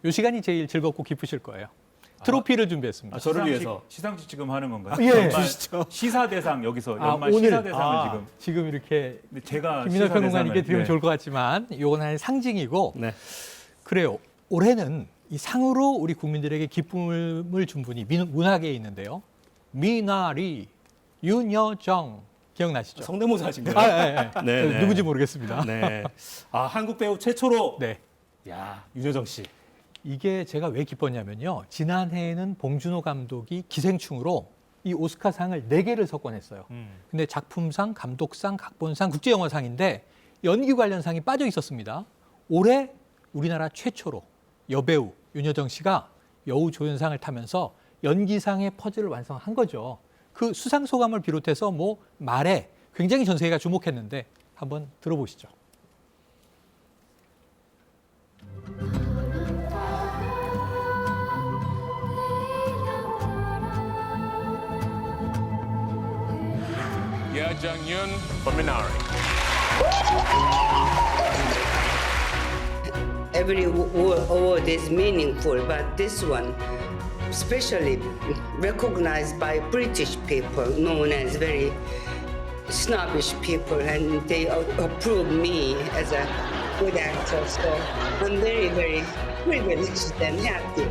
이 시간이 제일 즐겁고 기쁘실 거예요. 트로피를 준비했습니다. 저를 위해서 시상식 지금 하는 건가요? 예. 연말 시사 대상 여기서 연말 오늘 시사 대상을 지금 이렇게 근데 제가 김민호 시사 평론가님께 대상을- 드리면 네. 좋을 것 같지만 이건 하나의 상징이고 네. 그래요. 올해는 이 상으로 우리 국민들에게 기쁨을 준 분이 문학계에 있는데요. 미나리, 윤여정 기억나시죠? 성대모사 하신 거예요? 네, 네. 누군지 모르겠습니다. 네. 한국 배우 최초로. 네. 야, 윤여정 씨. 이게 제가 왜 기뻤냐면요. 지난해에는 봉준호 감독이 기생충으로 이 오스카상을 4개를 석권했어요. 근데 작품상, 감독상, 각본상, 국제영화상인데 연기 관련 상이 빠져 있었습니다. 올해 우리나라 최초로 여배우 윤여정 씨가 여우조연상을 타면서 연기상의 퍼즐을 완성한 거죠. 그 수상 소감을 비롯해서 말에 굉장히 전 세계가 주목했는데 한번 들어보시죠. Yeah, Jung-yoon for Minari. Every award is meaningful, but this one, especially recognized by British people, known as very snobbish people, and they approve me as a good actor. So I'm very, very privileged and happy.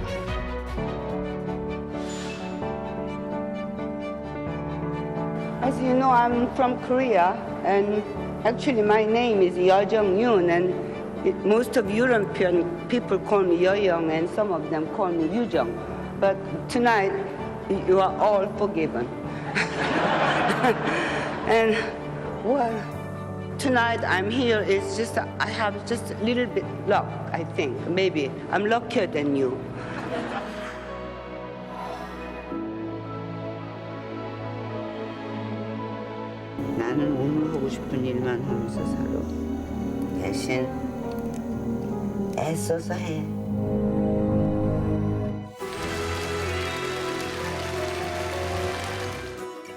As you know, I'm from Korea, and actually my name is Yeo Jung-yoon, and most of European people call me Yo-young, and some of them call me Yu-jung. But tonight, you are all forgiven. And, well, tonight I'm here, it's just, I have just a little bit luck, I think. Maybe I'm luckier than you. 나는 오늘 하고 싶은 일만 하면서 살아. 대신 애써서 해.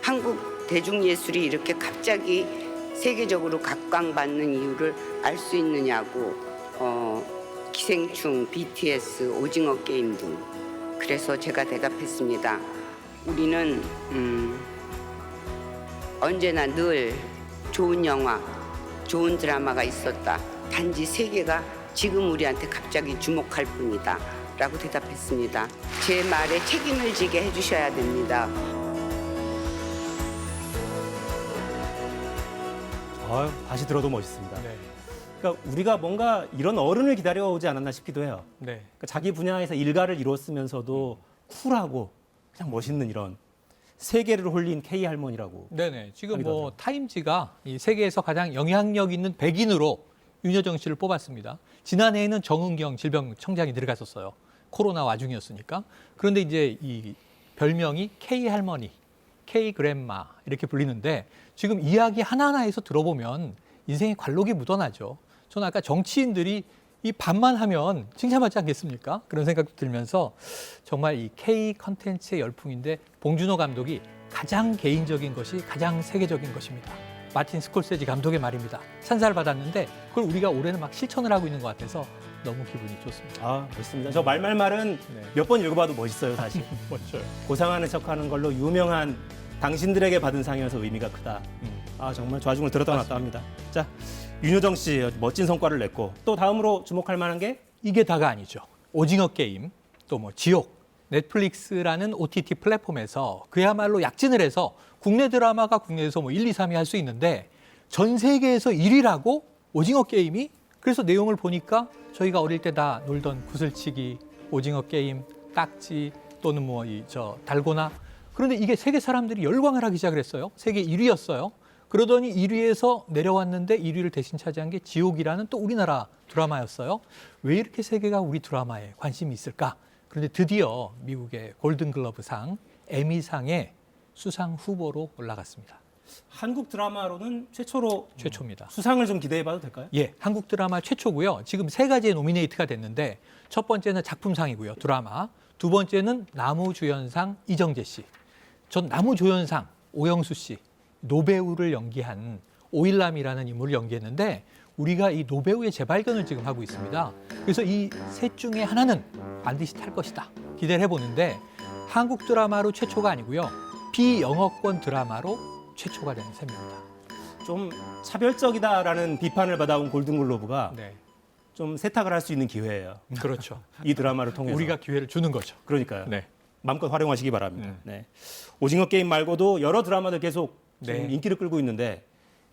한국 대중예술이 이렇게 갑자기 세계적으로 각광받는 이유를 알 수 있느냐고 기생충, BTS, 오징어 게임 등. 그래서 제가 대답했습니다. 우리는 언제나 늘 좋은 영화, 좋은 드라마가 있었다. 단지 세계가 지금 우리한테 갑자기 주목할 뿐이다. 라고 대답했습니다. 제 말에 책임을 지게 해주셔야 됩니다. 다시 들어도 멋있습니다. 네. 그러니까 우리가 뭔가 이런 어른을 기다려오지 않았나 싶기도 해요. 네. 그러니까 자기 분야에서 일가를 이뤘으면서도 쿨하고 그냥 멋있는 이런 세계를 홀린 K 할머니라고. 네네. 지금 하기도 하죠. 타임지가 이 세계에서 가장 영향력 있는 백인으로 윤여정 씨를 뽑았습니다. 지난해에는 정은경 질병청장이 들어갔었어요. 코로나 와중이었으니까. 그런데 이제 이 별명이 K 할머니, K 그랜마 이렇게 불리는데 지금 이야기 하나하나에서 들어보면 인생의 관록이 묻어나죠. 저는 아까 정치인들이 이 반만 하면 칭찬받지 않겠습니까? 그런 생각도 들면서 정말 이 K 컨텐츠의 열풍인데 봉준호 감독이 가장 개인적인 것이 가장 세계적인 것입니다. 마틴 스콜세지 감독의 말입니다. 찬사를 받았는데 그걸 우리가 올해는 막 실천을 하고 있는 것 같아서 너무 기분이 좋습니다. 멋있습니다. 저 말말말은 네. 몇 번 읽어봐도 멋있어요, 사실. 멋져요. 고상하는 척하는 걸로 유명한 당신들에게 받은 상이어서 의미가 크다. 정말 좌중을 들었다 놨다 합니다. 자, 윤여정 씨 멋진 성과를 냈고 또 다음으로 주목할 만한 게 이게 다가 아니죠. 오징어 게임, 또 지옥, 넷플릭스라는 OTT 플랫폼에서 그야말로 약진을 해서 국내 드라마가 국내에서 1, 2, 3위 할 수 있는데 전 세계에서 1위라고 오징어 게임이 그래서 내용을 보니까 저희가 어릴 때 다 놀던 구슬치기, 오징어 게임, 딱지 또는 달고나 그런데 이게 세계 사람들이 열광을 하기 시작을 했어요. 세계 1위였어요. 그러더니 1위에서 내려왔는데 1위를 대신 차지한 게 지옥이라는 또 우리나라 드라마였어요. 왜 이렇게 세계가 우리 드라마에 관심이 있을까? 그런데 드디어 미국의 골든글러브상, 에미상의 수상 후보로 올라갔습니다. 한국 드라마로는 최초로 최초입니다. 수상을 좀 기대해봐도 될까요? 예, 한국 드라마 최초고요. 지금 3가지의 노미네이트가 됐는데 첫 번째는 작품상이고요. 드라마. 두 번째는 나무주연상 이정재 씨. 전 나무조연상 오영수 씨. 노배우를 연기한 오일남이라는 인물을 연기했는데 우리가 이 노배우의 재발견을 지금 하고 있습니다. 그래서 이 셋 중에 하나는 반드시 탈 것이다. 기대를 해보는데 한국 드라마로 최초가 아니고요. 비영어권 드라마로 최초가 되는 셈입니다. 좀 차별적이다라는 비판을 받아온 골든글로브가 네, 좀 세탁을 할 수 있는 기회예요. 그렇죠. 이 드라마를 통해서. 우리가 기회를 주는 거죠. 그러니까요. 네. 마음껏 활용하시기 바랍니다. 네. 오징어 게임 말고도 여러 드라마들 계속 지금 네. 인기를 끌고 있는데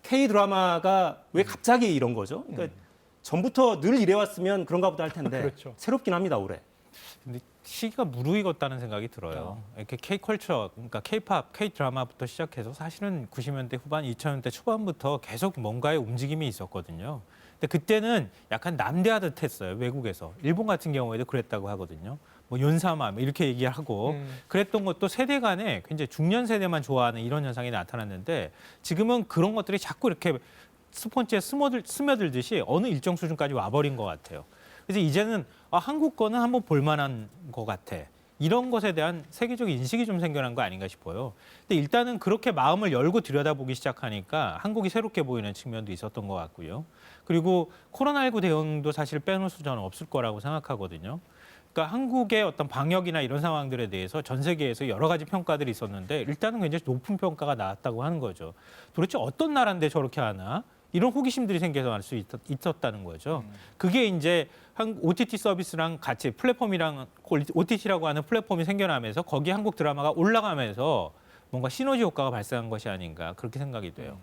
K 드라마가 왜 갑자기 이런 거죠? 그러니까 전부터 늘 이래왔으면 그런가 보다 할 텐데 그렇죠. 새롭긴 합니다 올해. 근데 시기가 무르익었다는 생각이 들어요. 이렇게 K-컬처, 그러니까 K-팝, K-드라마부터 시작해서 사실은 90년대 후반, 2000년대 초반부터 계속 뭔가의 움직임이 있었거든요. 근데 그때는 약간 남대하듯 했어요, 외국에서. 일본 같은 경우에도 그랬다고 하거든요. 뭐 연사마 이렇게 얘기하고 그랬던 것도 세대 간에 굉장히 중년 세대만 좋아하는 이런 현상이 나타났는데 지금은 그런 것들이 자꾸 이렇게 스폰지에 스며들듯이 어느 일정 수준까지 와버린 것 같아요. 그래서 이제는 한국 거는 한번 볼만한 것 같아. 이런 것에 대한 세계적인 인식이 좀 생겨난 거 아닌가 싶어요. 근데 일단은 그렇게 마음을 열고 들여다보기 시작하니까 한국이 새롭게 보이는 측면도 있었던 것 같고요. 그리고 코로나19 대응도 사실 빼놓을 수는 없을 거라고 생각하거든요. 그러니까 한국의 어떤 방역이나 이런 상황들에 대해서 전 세계에서 여러 가지 평가들이 있었는데 일단은 굉장히 높은 평가가 나왔다고 하는 거죠. 도대체 어떤 나라인데 저렇게 하나? 이런 호기심들이 생겨서 할 수 있었다는 거죠. 그게 이제 OTT 서비스랑 같이 플랫폼이랑 OTT라고 하는 플랫폼이 생겨나면서 거기에 한국 드라마가 올라가면서 뭔가 시너지 효과가 발생한 것이 아닌가 그렇게 생각이 돼요.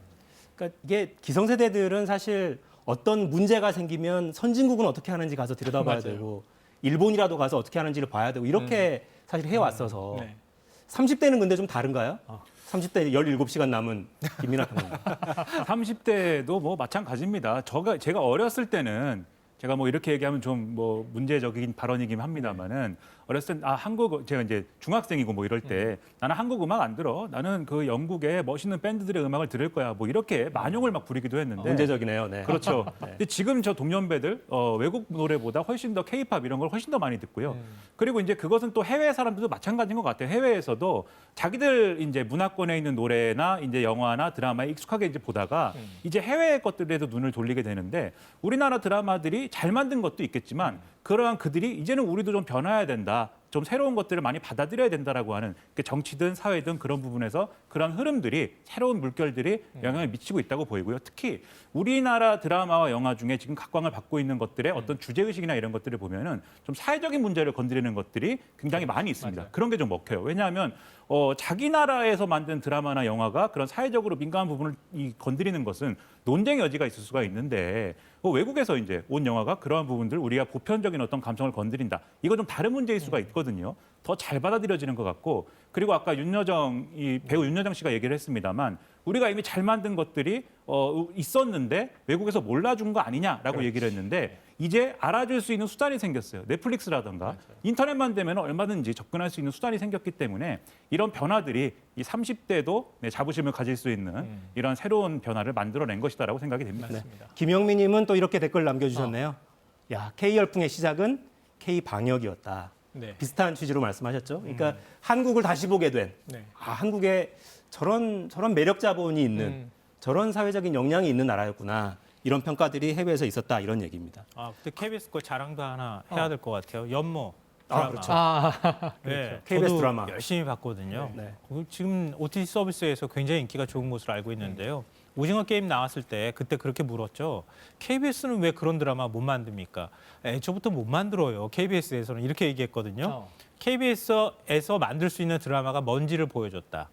그러니까 이게 기성세대들은 사실 어떤 문제가 생기면 선진국은 어떻게 하는지 가서 들여다봐야 맞아요. 되고 일본이라도 가서 어떻게 하는지를 봐야 되고 이렇게 사실 해왔어서 네. 30대는 근데 좀 다른가요? 30대 17시간 남은 김민하 평론가. 30대도 뭐 마찬가지입니다. 제가 어렸을 때는 제가 뭐 이렇게 얘기하면 좀 뭐 문제적인 발언이긴 합니다만은 어렸을 때 한국 제가 이제 중학생이고 뭐 이럴 때 나는 한국 음악 안 들어. 나는 그 영국의 멋있는 밴드들의 음악을 들을 거야. 뭐 이렇게 만용을 막 부리기도 했는데 문제적이네요. 네. 그렇죠. 근데 지금 저 동년배들 외국 노래보다 훨씬 더 K-팝 이런 걸 훨씬 더 많이 듣고요. 그리고 이제 그것은 또 해외 사람들도 마찬가지인 것 같아요. 해외에서도 자기들 이제 문화권에 있는 노래나 이제 영화나 드라마에 익숙하게 이제 보다가 이제 해외 것들에도 눈을 돌리게 되는데 우리나라 드라마들이 잘 만든 것도 있겠지만 그러한 그들이 이제는 우리도 좀 변화해야 된다. 좀 새로운 것들을 많이 받아들여야 된다라고 하는 정치든 사회든 그런 부분에서 그런 흐름들이 새로운 물결들이 영향을 미치고 있다고 보이고요. 특히 우리나라 드라마와 영화 중에 지금 각광을 받고 있는 것들의 어떤 주제의식이나 이런 것들을 보면은 좀 사회적인 문제를 건드리는 것들이 굉장히 많이 있습니다. 맞아요. 그런 게 좀 먹혀요. 왜냐하면 자기 나라에서 만든 드라마나 영화가 그런 사회적으로 민감한 부분을 건드리는 것은 논쟁의 여지가 있을 수가 있는데 외국에서 이제 온 영화가 그러한 부분들 우리가 보편적인 어떤 감성을 건드린다. 이거 좀 다른 문제일 수가 있거든요. 더 잘 받아들여지는 것 같고 그리고 아까 배우 윤여정 씨가 얘기를 했습니다만 우리가 이미 잘 만든 것들이 있었는데 외국에서 몰라준 거 아니냐라고 얘기를 했는데 이제 알아줄 수 있는 수단이 생겼어요. 넷플릭스라든가 인터넷만 되면 얼마든지 접근할 수 있는 수단이 생겼기 때문에 이런 변화들이 이 30대도 자부심을 가질 수 있는 이런 새로운 변화를 만들어낸 것이다라고 생각이 됩니다. 네. 김영미님은 또 이렇게 댓글 남겨주셨네요. 야, K 열풍의 시작은 K 방역이었다. 네. 비슷한 취지로 말씀하셨죠. 그러니까 한국을 다시 보게 된 네. 한국에 저런 매력 자본이 있는 저런 사회적인 역량이 있는 나라였구나. 이런 평가들이 해외에서 있었다 이런 얘기입니다. 그때 KBS 거 자랑도 하나 해야 될 것 같아요. 연모 드라마. 그렇죠. 네, KBS 저도 드라마. 열심히 봤거든요. 네. 지금 OTT 서비스에서 굉장히 인기가 좋은 것으로 알고 있는데요. 오징어 게임 나왔을 때 그때 그렇게 물었죠. KBS는 왜 그런 드라마 못 만듭니까? 애초부터 못 만들어요. KBS에서는 이렇게 얘기했거든요. KBS에서 만들 수 있는 드라마가 뭔지를 보여줬다.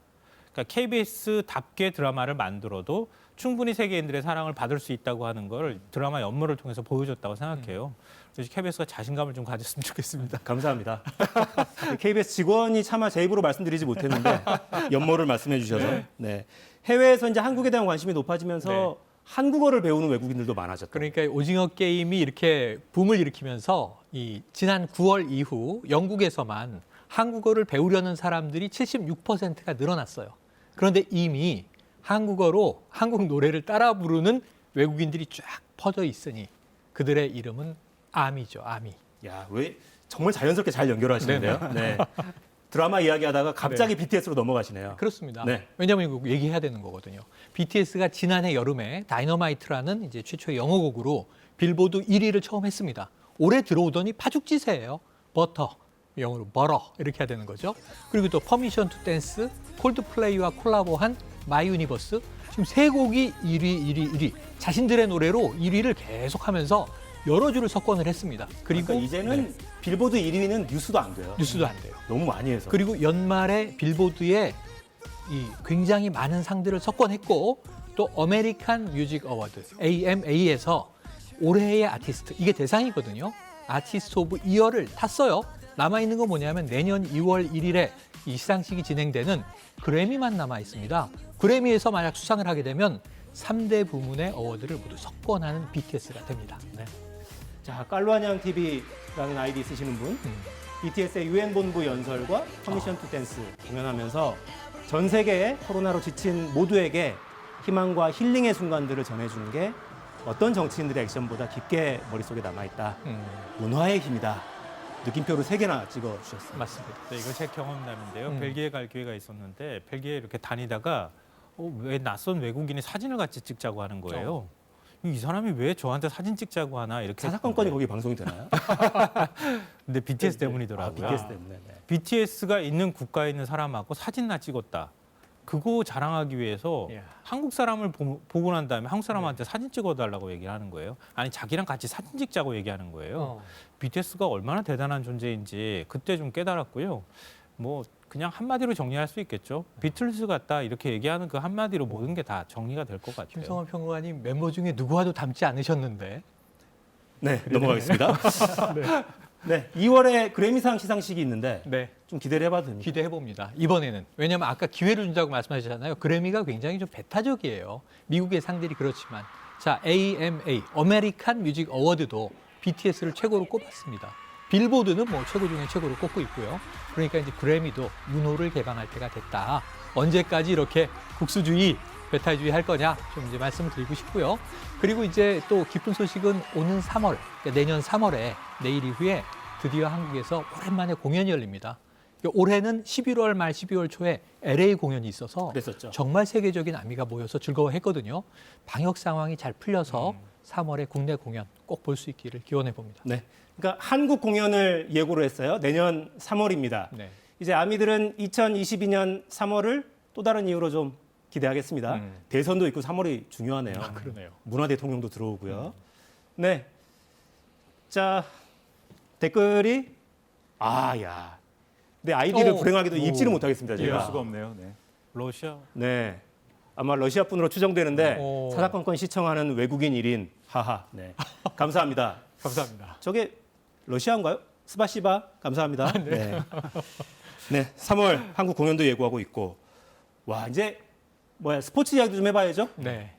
그러니까 KBS답게 드라마를 만들어도 충분히 세계인들의 사랑을 받을 수 있다고 하는 걸 드라마 연모를 통해서 보여줬다고 생각해요. 그래서 KBS가 자신감을 좀 가졌으면 좋겠습니다. 감사합니다. KBS 직원이 차마 제 입으로 말씀드리지 못했는데 연모를 말씀해 주셔서 네. 해외에서 이제 한국에 대한 관심이 높아지면서 네. 한국어를 배우는 외국인들도 많아졌다. 그러니까 오징어 게임이 이렇게 붐을 일으키면서 지난 9월 이후 영국에서만 한국어를 배우려는 사람들이 76%가 늘어났어요. 그런데 이미 한국어로 한국 노래를 따라 부르는 외국인들이 쫙 퍼져 있으니 그들의 이름은 아미죠, 아미. 야, 왜 정말 자연스럽게 잘 연결하시는데요. 네. 드라마 이야기하다가 갑자기 BTS로 넘어가시네요. 그렇습니다. 네. 왜냐하면 이거 얘기해야 되는 거거든요. BTS가 지난해 여름에 다이너마이트라는 이제 최초의 영어곡으로 빌보드 1위를 처음 했습니다. 올해 들어오더니 파죽지세예요. 버터, 영어로 버러 이렇게 해야 되는 거죠. 그리고 또 퍼미션 투 댄스, 콜드플레이와 콜라보한 마이 유니버스. 지금 세 곡이 1위. 자신들의 노래로 1위를 계속하면서 여러 주를 석권을 했습니다. 그리고 그러니까 이제는 빌보드 1위는 뉴스도 안 돼요. 뉴스도 안 돼요. 너무 많이 해서. 그리고 연말에 빌보드에 이 굉장히 많은 상들을 석권했고 또 아메리칸 뮤직 어워드 AMA에서 올해의 아티스트 이게 대상이거든요. 아티스트 오브 이어를 탔어요. 남아 있는 건 뭐냐면 내년 2월 1일에 이 시상식이 진행되는 그래미만 남아 있습니다. 그래미에서 만약 수상을 하게 되면 3대 부문의 어워드를 모두 석권하는 BTS가 됩니다. 네. 자, 깔루아냥 TV라는 아이디 쓰시는 분, BTS의 UN 본부 연설과 퍼미션 투 댄스 공연하면서 전 세계의 코로나로 지친 모두에게 희망과 힐링의 순간들을 전해주는 게 어떤 정치인들의 액션보다 깊게 머릿속에 남아있다. 문화의 힘이다. 느낌표를 3개나 찍어주셨습니다. 맞습니다. 네, 이거 제 경험담인데요. 벨기에 갈 기회가 있었는데 벨기에 이렇게 다니다가 왜 낯선 외국인이 사진을 같이 찍자고 하는 거예요. 이 사람이 왜 저한테 사진 찍자고 하나 이렇게 사사건건이 했는데. 거기 방송이 되나요? 근데 BTS 때문이더라고요. BTS 때문에. 네. BTS가 있는 국가에 있는 사람하고 사진나 찍었다. 그거 자랑하기 위해서 야. 한국 사람을 보고 난 다음에 한국 사람한테 사진 찍어달라고 얘기를 하는 거예요. 아니 자기랑 같이 사진 찍자고 얘기하는 거예요. BTS가 얼마나 대단한 존재인지 그때 좀 깨달았고요. 뭐 그냥 한마디로 정리할 수 있겠죠. 비틀즈 같다 이렇게 얘기하는 그 한마디로 모든 게 다 정리가 될 것 같아요. 김성원 평론가님 멤버 중에 누구와도 닮지 않으셨는데 네, 넘어가겠습니다. 네, 2월에 그래미상 시상식이 있는데 네. 좀 기대를 해봐도 됩니까? 기대해 봅니다. 이번에는 왜냐하면 아까 기회를 준다고 말씀하셨잖아요. 그래미가 굉장히 좀 배타적이에요. 미국의 상들이 그렇지만 자 AMA 아메리칸 뮤직 어워드도 BTS를 최고로 꼽았습니다. 빌보드는 뭐 최고 중에 최고로 꼽고 있고요. 그러니까 이제 그래미도 윤호를 개방할 때가 됐다. 언제까지 이렇게 국수주의, 배타주의 할 거냐 좀 이제 말씀을 드리고 싶고요. 그리고 이제 또 기쁜 소식은 오는 3월, 그러니까 내년 3월에 내일 이후에 드디어 한국에서 오랜만에 공연이 열립니다. 그러니까 올해는 11월 말 12월 초에 LA 공연이 있어서 그랬었죠. 정말 세계적인 아미가 모여서 즐거워했거든요. 방역 상황이 잘 풀려서 3월에 국내 공연 꼭 볼 수 있기를 기원해 봅니다. 네. 그러니까 한국 공연을 예고로 했어요. 내년 3월입니다. 네. 이제 아미들은 2022년 3월을 또 다른 이유로 좀 기대하겠습니다. 대선도 있고 3월이 중요하네요. 그러네요. 문화 대통령도 들어오고요. 네. 자, 댓글이 야. 내 아이디를 불행하게도 읽지를 못하겠습니다, 이해할 제가. 수가 없네요. 네. 러시아 네. 아마 러시아 분으로 추정되는데 오. 사사건건 시청하는 외국인 1인. 하하. 네. 감사합니다. 감사합니다. 저게 러시아인가요? 스바시바 감사합니다. 네. 네, 3월 한국 공연도 예고하고 있고 와 이제 스포츠 이야기도 좀 해봐야죠. 네.